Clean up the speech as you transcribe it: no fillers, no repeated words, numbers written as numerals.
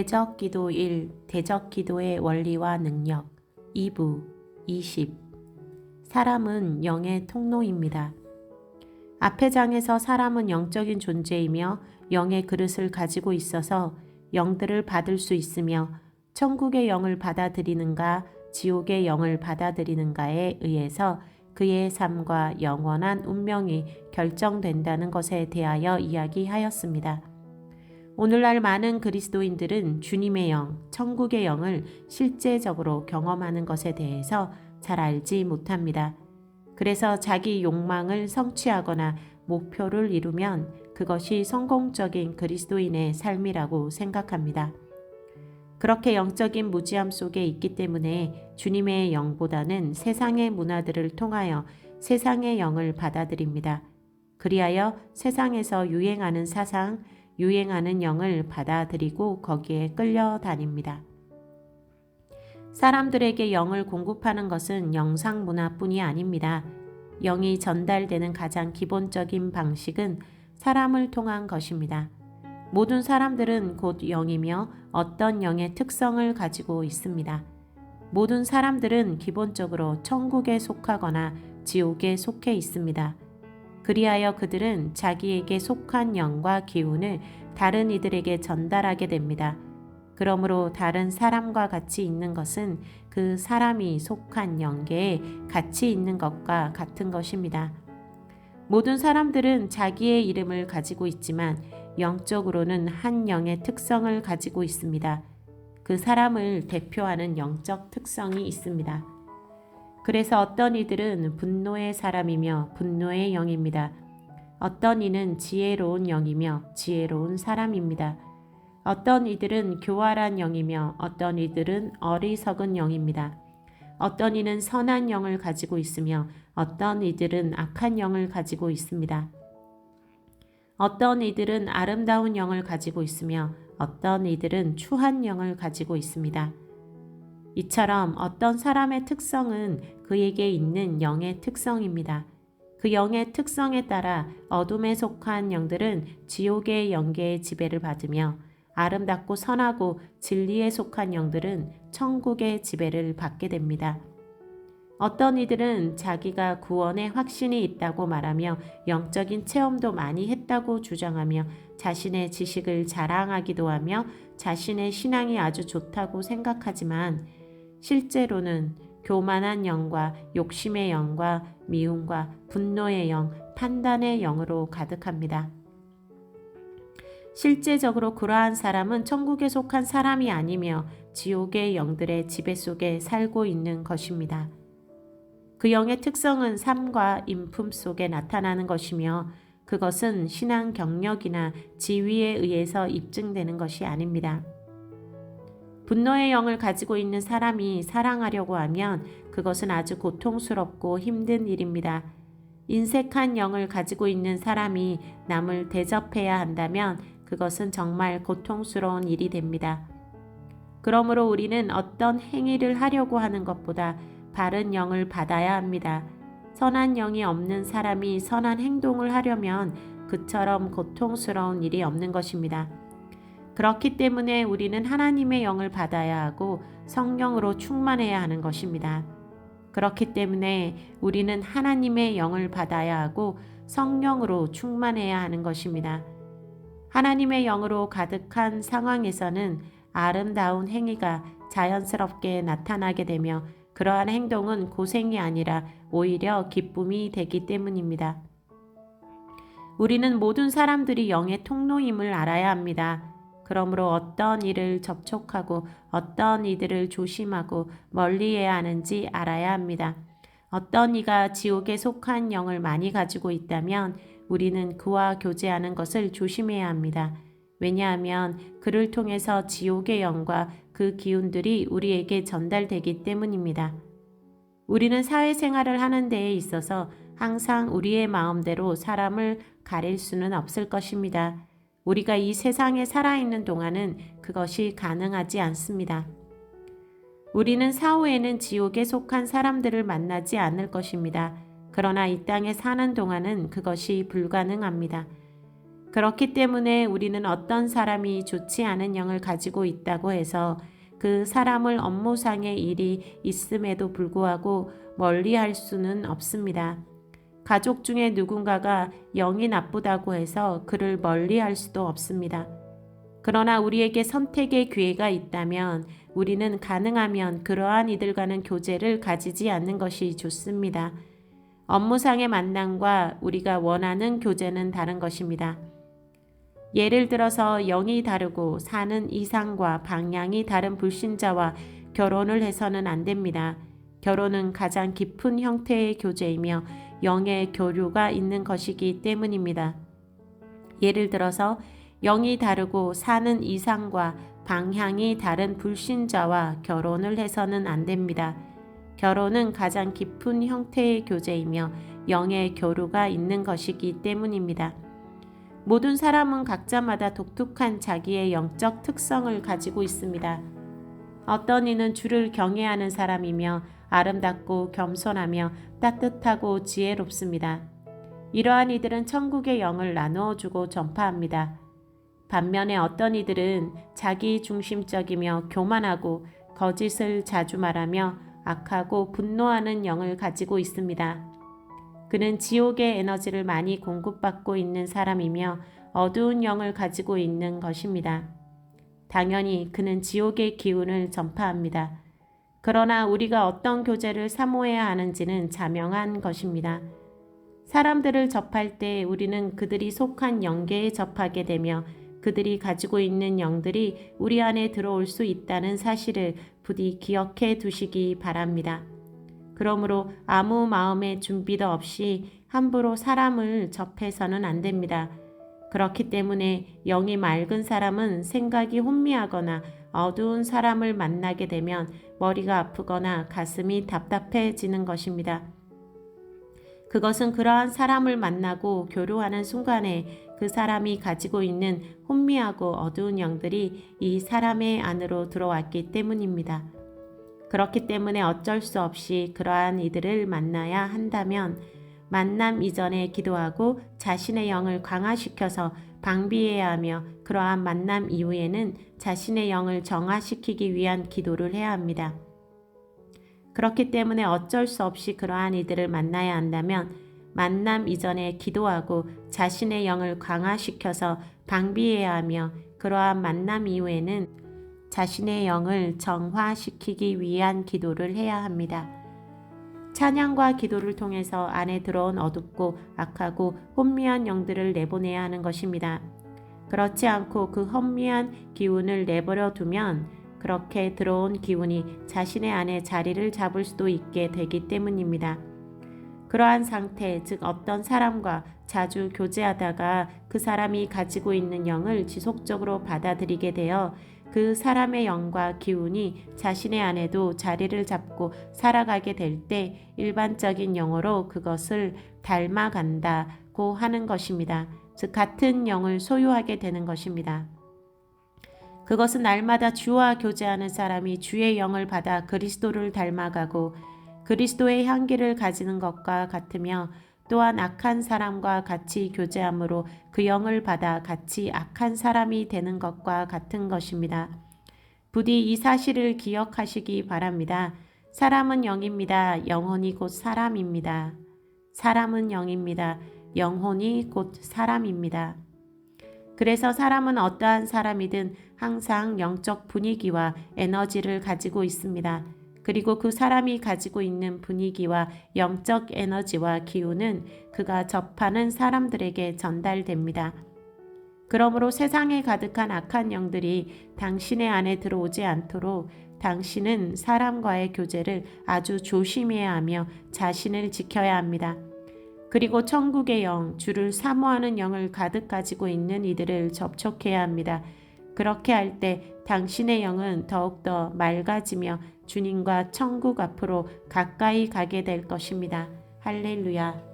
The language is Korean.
대적기도 1. 대적기도의 원리와 능력 2부 20. 사람은 영의 통로입니다. 앞의 장에서 사람은 영적인 존재이며 영의 그릇을 가지고 있어서 영들을 받을 수 있으며 천국의 영을 받아들이는가 지옥의 영을 받아들이는가에 의해서 그의 삶과 영원한 운명이 결정된다는 것에 대하여 이야기하였습니다. 오늘날 많은 그리스도인들은 주님의 영, 천국의 영을 실제적으로 경험하는 것에 대해서 잘 알지 못합니다. 그래서 자기 욕망을 성취하거나 목표를 이루면 그것이 성공적인 그리스도인의 삶이라고 생각합니다. 그렇게 영적인 무지함 속에 있기 때문에 주님의 영보다는 세상의 문화들을 통하여 세상의 영을 받아들입니다. 그리하여 세상에서 유행하는 사상, 유행하는 영을 받아들이고 거기에 끌려다닙니다. 사람들에게 영을 공급하는 것은 영상 문화뿐이 아닙니다. 영이 전달되는 가장 기본적인 방식은 사람을 통한 것입니다. 모든 사람들은 곧 영이며 어떤 영의 특성을 가지고 있습니다. 모든 사람들은 기본적으로 천국에 속하거나 지옥에 속해 있습니다. 그리하여 그들은 자기에게 속한 영과 기운을 다른 이들에게 전달하게 됩니다. 그러므로 다른 사람과 같이 있는 것은 그 사람이 속한 영계에 같이 있는 것과 같은 것입니다. 모든 사람들은 자기의 이름을 가지고 있지만 영적으로는 한 영의 특성을 가지고 있습니다. 그 사람을 대표하는 영적 특성이 있습니다. 그래서 어떤 이들은 분노의 사람이며 분노의 영입니다. 어떤 이는 지혜로운 영이며 지혜로운 사람입니다. 어떤 이들은 교활한 영이며 어떤 이들은 어리석은 영입니다. 어떤 이는 선한 영을 가지고 있으며 어떤 이들은 악한 영을 가지고 있습니다. 어떤 이들은 아름다운 영을 가지고 있으며 어떤 이들은 추한 영을 가지고 있습니다. 이처럼 어떤 사람의 특성은 그에게 있는 영의 특성입니다. 그 영의 특성에 따라 어둠에 속한 영들은 지옥의 영계의 지배를 받으며 아름답고 선하고 진리에 속한 영들은 천국의 지배를 받게 됩니다. 어떤 이들은 자기가 구원의 확신이 있다고 말하며 영적인 체험도 많이 했다고 주장하며 자신의 지식을 자랑하기도 하며 자신의 신앙이 아주 좋다고 생각하지만 실제로는 교만한 영과 욕심의 영과 미움과 분노의 영, 판단의 영으로 가득합니다. 실제적으로 그러한 사람은 천국에 속한 사람이 아니며 지옥의 영들의 지배 속에 살고 있는 것입니다. 그 영의 특성은 삶과 인품 속에 나타나는 것이며 그것은 신앙 경력이나 지위에 의해서 입증되는 것이 아닙니다. 분노의 영을 가지고 있는 사람이 사랑하려고 하면 그것은 아주 고통스럽고 힘든 일입니다. 인색한 영을 가지고 있는 사람이 남을 대접해야 한다면 그것은 정말 고통스러운 일이 됩니다. 그러므로 우리는 어떤 행위를 하려고 하는 것보다 바른 영을 받아야 합니다. 선한 영이 없는 사람이 선한 행동을 하려면 그처럼 고통스러운 일이 없는 것입니다. 그렇기 때문에 우리는 하나님의 영을 받아야 하고 성령으로 충만해야 하는 것입니다. 그렇기 때문에 우리는 하나님의 영을 받아야 하고 성령으로 충만해야 하는 것입니다. 하나님의 영으로 가득한 상황에서는 아름다운 행위가 자연스럽게 나타나게 되며 그러한 행동은 고생이 아니라 오히려 기쁨이 되기 때문입니다. 우리는 모든 사람들이 영의 통로임을 알아야 합니다. 그러므로 어떤 일을 접촉하고 어떤 이들을 조심하고 멀리해야 하는지 알아야 합니다. 어떤 이가 지옥에 속한 영을 많이 가지고 있다면 우리는 그와 교제하는 것을 조심해야 합니다. 왜냐하면 그를 통해서 지옥의 영과 그 기운들이 우리에게 전달되기 때문입니다. 우리는 사회생활을 하는 데에 있어서 항상 우리의 마음대로 사람을 가릴 수는 없을 것입니다. 우리가 이 세상에 살아있는 동안은 그것이 가능하지 않습니다. 우리는 사후에는 지옥에 속한 사람들을 만나지 않을 것입니다. 그러나 이 땅에 사는 동안은 그것이 불가능합니다. 그렇기 때문에 우리는 어떤 사람이 좋지 않은 영을 가지고 있다고 해서 그 사람을 업무상의 일이 있음에도 불구하고 멀리할 수는 없습니다. 가족 중에 누군가가 영이 나쁘다고 해서 그를 멀리할 수도 없습니다. 그러나 우리에게 선택의 기회가 있다면 우리는 가능하면 그러한 이들과는 교제를 가지지 않는 것이 좋습니다. 업무상의 만남과 우리가 원하는 교제는 다른 것입니다. 예를 들어서 영이 다르고 사는 이상과 방향이 다른 불신자와 결혼을 해서는 안 됩니다. 결혼은 가장 깊은 형태의 교제이며 영의 교류가 있는 것이기 때문입니다. 예를 들어서 영이 다르고 사는 이상과 방향이 다른 불신자와 결혼을 해서는 안 됩니다. 결혼은 가장 깊은 형태의 교제이며 영의 교류가 있는 것이기 때문입니다. 모든 사람은 각자마다 독특한 자기의 영적 특성을 가지고 있습니다. 어떤 이는 주를 경외하는 사람이며 아름답고 겸손하며 따뜻하고 지혜롭습니다. 이러한 이들은 천국의 영을 나누어 주고 전파합니다. 반면에 어떤 이들은 자기 중심적이며 교만하고 거짓을 자주 말하며 악하고 분노하는 영을 가지고 있습니다. 그는 지옥의 에너지를 많이 공급받고 있는 사람이며 어두운 영을 가지고 있는 것입니다. 당연히 그는 지옥의 기운을 전파합니다. 그러나 우리가 어떤 교제를 사모해야 하는지는 자명한 것입니다. 사람들을 접할 때 우리는 그들이 속한 영계에 접하게 되며 그들이 가지고 있는 영들이 우리 안에 들어올 수 있다는 사실을 부디 기억해 두시기 바랍니다. 그러므로 아무 마음의 준비도 없이 함부로 사람을 접해서는 안 됩니다. 그렇기 때문에 영이 맑은 사람은 생각이 혼미하거나 어두운 사람을 만나게 되면 머리가 아프거나 가슴이 답답해지는 것입니다. 그것은 그러한 사람을 만나고 교류하는 순간에 그 사람이 가지고 있는 혼미하고 어두운 영들이 이 사람의 안으로 들어왔기 때문입니다. 그렇기 때문에 어쩔 수 없이 그러한 이들을 만나야 한다면 만남 이전에 기도하고 자신의 영을 강화시켜서 방비해야 하며 그러한 만남 이후에는 자신의 영을 정화시키기 위한 기도를 해야 합니다. 그렇기 때문에 어쩔 수 없이 그러한 이들을 만나야 한다면 만남 이전에 기도하고 자신의 영을 강화시켜서 방비해야 하며 그러한 만남 이후에는 자신의 영을 정화시키기 위한 기도를 해야 합니다. 찬양과 기도를 통해서 안에 들어온 어둡고 악하고 혼미한 영들을 내보내야 하는 것입니다. 그렇지 않고 그 혼미한 기운을 내버려 두면 그렇게 들어온 기운이 자신의 안에 자리를 잡을 수도 있게 되기 때문입니다. 그러한 상태, 즉 어떤 사람과 자주 교제하다가 그 사람이 가지고 있는 영을 지속적으로 받아들이게 되어 그 사람의 영과 기운이 자신의 안에도 자리를 잡고 살아가게 될 때 일반적인 용어로 그것을 닮아간다고 하는 것입니다. 즉 같은 영을 소유하게 되는 것입니다. 그것은 날마다 주와 교제하는 사람이 주의 영을 받아 그리스도를 닮아가고 그리스도의 향기를 가지는 것과 같으며 또한 악한 사람과 같이 교제함으로 그 영을 받아 같이 악한 사람이 되는 것과 같은 것입니다. 부디 이 사실을 기억하시기 바랍니다. 사람은 영입니다. 영혼이 곧 사람입니다. 사람은 영입니다. 영혼이 곧 사람입니다. 그래서 사람은 어떠한 사람이든 항상 영적 분위기와 에너지를 가지고 있습니다. 그리고 그 사람이 가지고 있는 분위기와 영적 에너지와 기운은 그가 접하는 사람들에게 전달됩니다. 그러므로 세상에 가득한 악한 영들이 당신의 안에 들어오지 않도록 당신은 사람과의 교제를 아주 조심해야 하며 자신을 지켜야 합니다. 그리고 천국의 영, 주를 사모하는 영을 가득 가지고 있는 이들을 접촉해야 합니다. 그렇게 할 때 당신의 영은 더욱더 맑아지며 주님과 천국 앞으로 가까이 가게 될 것입니다. 할렐루야.